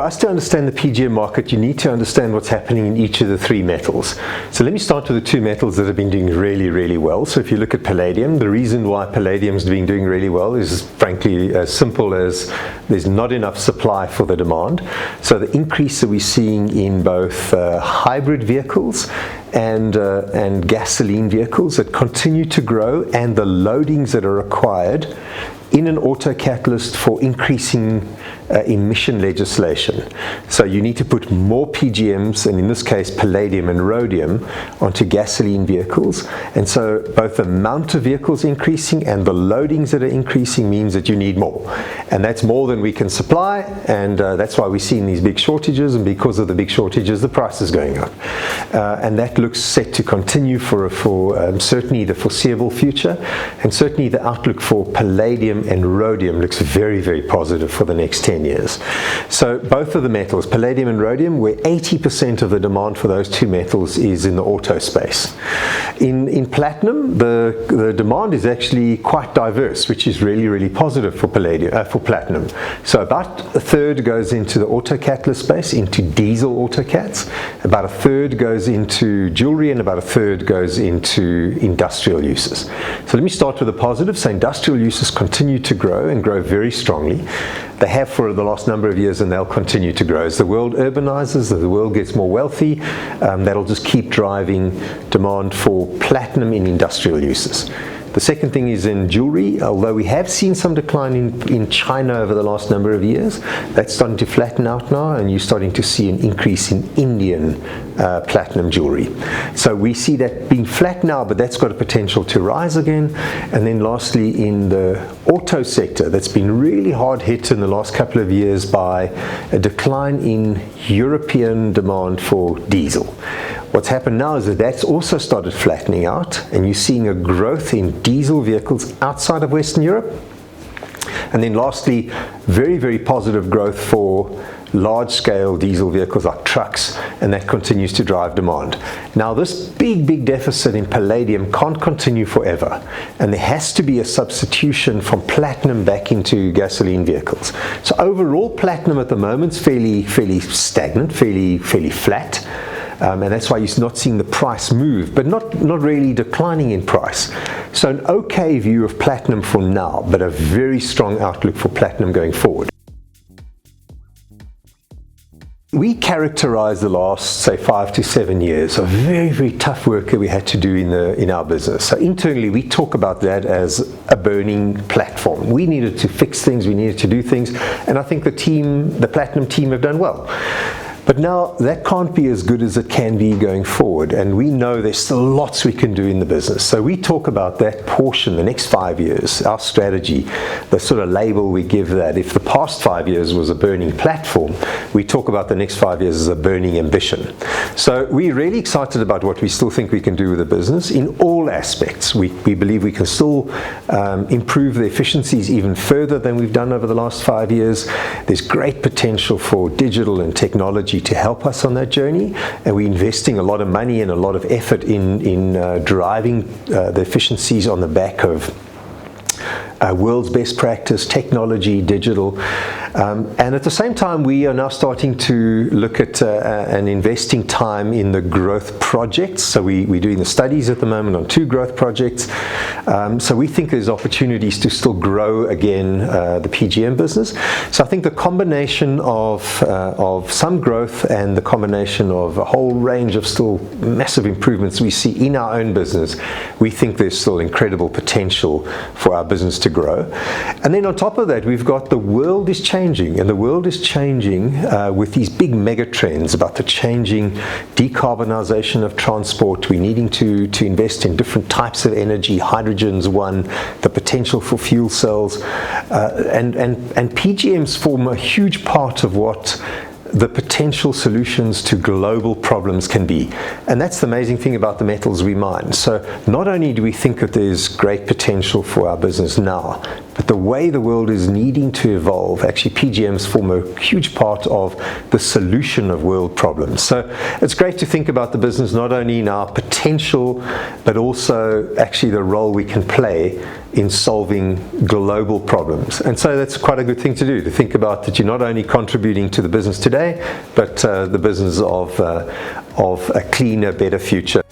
for us to understand the PGM market, you need to understand what's happening in each of the three metals. So let me start with the two metals that have been doing really, really well. So if you look at palladium, the reason why palladium's been doing really well is frankly as simple as there's not enough supply for the demand. So the increase that we're seeing in both hybrid vehicles and gasoline vehicles that continue to grow, and the loadings that are required in an auto catalyst for increasing emission legislation. So you need to put more PGMs, and in this case palladium and rhodium, onto gasoline vehicles. And so both the amount of vehicles increasing and the loadings that are increasing means that you need more. And that's more than we can supply, and that's why we're seeing these big shortages, and because of the big shortages the price is going up. And that looks set to continue for certainly the foreseeable future, and certainly the outlook for palladium and rhodium looks very, very positive for the next 10 years. So both of the metals, palladium and rhodium, where 80% of the demand for those two metals is in the auto space. In platinum, the demand is actually quite diverse, which is really, really positive for platinum. So about a third goes into the auto catalyst space, into diesel autocats, about a third goes into jewelry, and about a third goes into industrial uses. So let me start with the positive. So industrial uses continue to grow, and grow very strongly. They have for the last number of years, and they'll continue to grow. As the world urbanizes, as the world gets more wealthy, that'll just keep driving demand for platinum in industrial uses. The second thing is in jewelry. Although we have seen some decline in China over the last number of years, that's starting to flatten out now, and you're starting to see an increase in Indian platinum jewelry. So we see that being flat now, but that's got a potential to rise again. And then lastly, in the auto sector, that's been really hard hit in the last couple of years by a decline in European demand for diesel. What's happened now is that that's also started flattening out, and you're seeing a growth in diesel vehicles outside of Western Europe. And then lastly, very, very positive growth for large-scale diesel vehicles like trucks, and that continues to drive demand. Now this big deficit in palladium can't continue forever, and there has to be a substitution from platinum back into gasoline vehicles. So overall platinum at the moment is fairly stagnant, fairly flat. And that's why you're not seeing the price move, but not really declining in price. So an okay view of platinum for now, but a very strong outlook for platinum going forward. We characterize the last, say, 5 to 7 years of very, very tough work that we had to do in our business. So internally, we talk about that as a burning platform. We needed to fix things, we needed to do things, and I think the platinum team have done well. But now that can't be as good as it can be going forward, and we know there's still lots we can do in the business. So we talk about that portion, the next 5 years, our strategy, the sort of label we give that. If the past 5 years was a burning platform, we talk about the next 5 years as a burning ambition. So we're really excited about what we still think we can do with the business in all aspects. We believe we can still improve the efficiencies even further than we've done over the last 5 years. There's great potential for digital and technology to help us on that journey, and we're investing a lot of money and a lot of effort in driving the efficiencies on the back of world's best practice, technology, digital. And at the same time, we are now starting to look at and investing time in the growth projects. So we're doing the studies at the moment on 2 growth projects. So we think there's opportunities to still grow again the PGM business. So I think the combination of some growth and the combination of a whole range of still massive improvements we see in our own business, we think there's still incredible potential for our business to grow. And then on top of that, we've got the world is changing, and the world is changing with these big mega trends about the changing decarbonization of transport. We're needing to invest in different types of energy. Hydrogen's one, the potential for fuel cells, and PGMs form a huge part of what the potential solutions to global problems can be. And that's the amazing thing about the metals we mine. So not only do we think that there's great potential for our business now, But the way the world is needing to evolve, actually PGMs form a huge part of the solution of world problems. So it's great to think about the business not only in our potential, but also actually the role we can play in solving global problems. And so that's quite a good thing to do, to think about that you're not only contributing to the business today, but the business of a cleaner, better future.